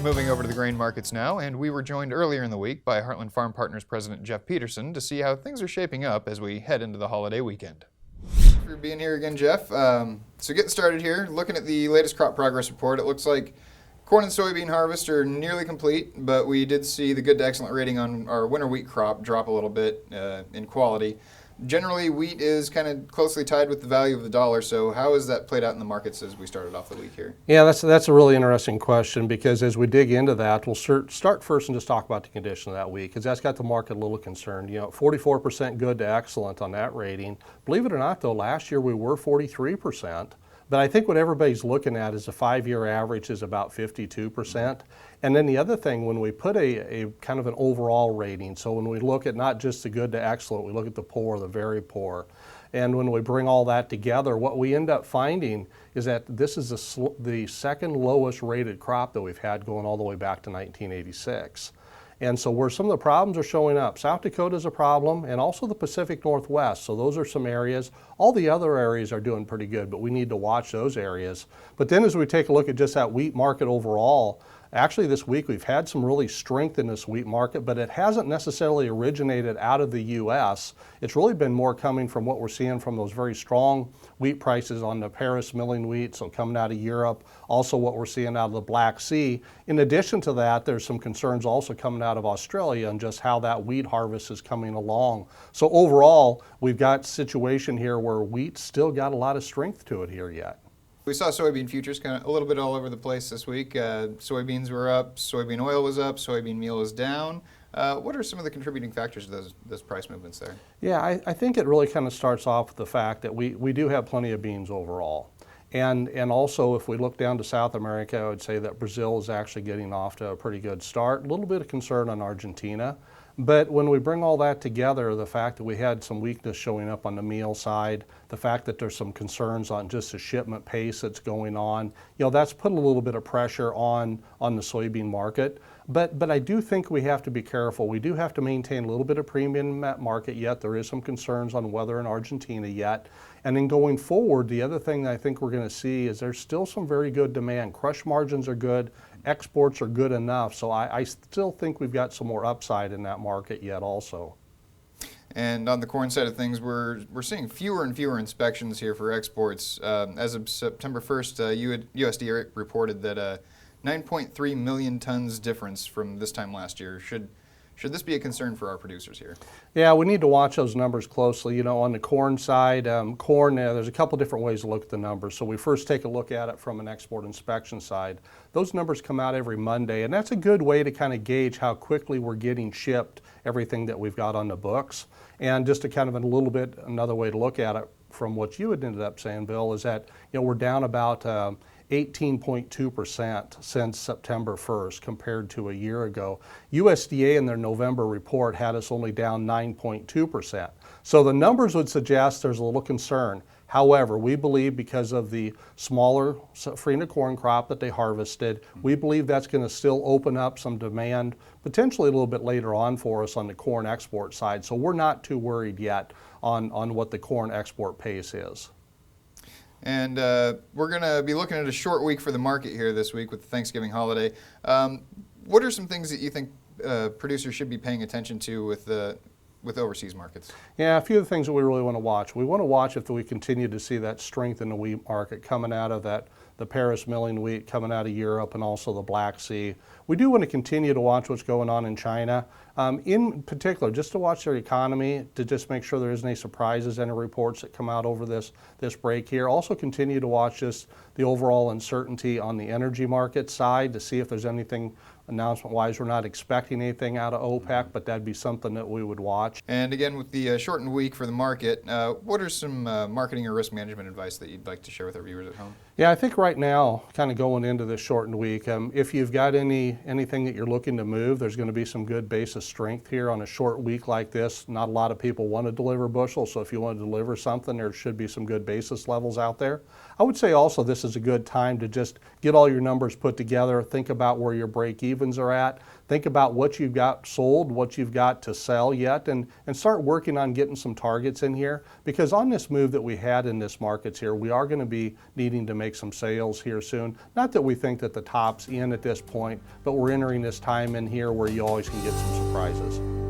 Moving over to the grain markets now, and we were joined earlier in the week by Heartland Farm Partners President Jeff Peterson to see how things are shaping up as we head into the holiday weekend. Thanks for being here again, Jeff. So getting started here, looking at the latest crop progress report, it looks like corn and soybean harvest are nearly complete, but we did see the good to excellent rating on our winter wheat crop drop a little bit in quality. Generally, wheat is kind of closely tied with the value of the dollar, so how has that played out in the markets as we started off the week here? Yeah, that's a really interesting question, because as we dig into that, we'll start first and just talk about the condition of that week, because that's got the market a little concerned. 44% good to excellent on that rating. Believe it or not, though, last year we were 43%. But I think what everybody's looking at is the 5-year average is about 52%. And then the other thing, when we put a kind of an overall rating, so when we look at not just the good to excellent, we look at the poor, the very poor. And when we bring all that together, what we end up finding is that this is the second lowest rated crop that we've had going all the way back to 1986. And so where some of the problems are showing up, South Dakota is a problem, and also the Pacific Northwest. So those are some areas. All the other areas are doing pretty good, but we need to watch those areas. But then as we take a look at just that wheat market overall, actually this week we've had some really strength in this wheat market, but it hasn't necessarily originated out of the U.S. It's really been more coming from what we're seeing from those very strong wheat prices on the Paris milling wheat, so coming out of Europe, also what we're seeing out of the Black Sea. In addition to that, there's some concerns also coming out of Australia and just how that wheat harvest is coming along. So overall, we've got a situation here where wheat still got a lot of strength to it here yet. We saw soybean futures kind of a little bit all over the place this week. Soybeans were up, soybean oil was up, soybean meal was down. What are some of the contributing factors to those price movements there? Yeah, I think it really kind of starts off with the fact that we do have plenty of beans overall. And also, if we look down to South America, I would say that Brazil is actually getting off to a pretty good start. A little bit of concern on Argentina. But when we bring all that together, the fact that we had some weakness showing up on the meal side, the fact that there's some concerns on just the shipment pace that's going on, that's put a little bit of pressure on the soybean market. But I do think we have to be careful. We do have to maintain a little bit of premium in that market yet. There is some concerns on weather in Argentina yet. And then going forward, the other thing that I think we're going to see is there's still some very good demand. Crush margins are good. Exports are good enough. So I still think we've got some more upside in that market yet also. And on the corn side of things, we're seeing fewer and fewer inspections here for exports. As of September 1st, USDA reported that 9.3 million tons difference from this time last year. Should this be a concern for our producers here? Yeah, we need to watch those numbers closely. On the corn side, there's a couple different ways to look at the numbers. So we first take a look at it from an export inspection side. Those numbers come out every Monday, and that's a good way to kind of gauge how quickly we're getting shipped everything that we've got on the books. And just to kind of another way to look at it from what you had ended up saying, Bill, is that we're down about 18.2% since September 1st compared to a year ago. USDA in their November report had us only down 9.2%. So the numbers would suggest there's a little concern. However, we believe because of the smaller Safrinha corn crop that they harvested, we believe that's going to still open up some demand potentially a little bit later on for us on the corn export side. So we're not too worried yet on what the corn export pace is. And we're going to be looking at a short week for the market here this week with the Thanksgiving holiday. What are some things that you think producers should be paying attention to with overseas markets? Yeah, a few of the things that we really want to watch. We want to watch if we continue to see that strength in the wheat market coming out of the Paris milling wheat, coming out of Europe, and also the Black Sea. We do want to continue to watch what's going on in China. In particular, just to watch their economy, to just make sure there isn't any surprises, any reports that come out over this break here. Also continue to watch just the overall uncertainty on the energy market side to see if there's anything announcement-wise. We're not expecting anything out of OPEC, but that'd be something that we would watch. And again, with the shortened week for the market, what are some marketing or risk management advice that you'd like to share with our viewers at home? Yeah, I think right now, kind of going into this shortened week, if you've got anything that you're looking to move, there's going to be some good base of strength here on a short week like this. Not a lot of people want to deliver bushels, so if you want to deliver something, there should be some good basis levels out there. I would say also this is a good time to just get all your numbers put together, think about where your break-even break-evens are at. Think about what you've got sold, what you've got to sell yet, and start working on getting some targets in here, because on this move that we had in this markets here, we are going to be needing to make some sales here soon. Not that we think that the top's in at this point, but we're entering this time in here where you always can get some surprises.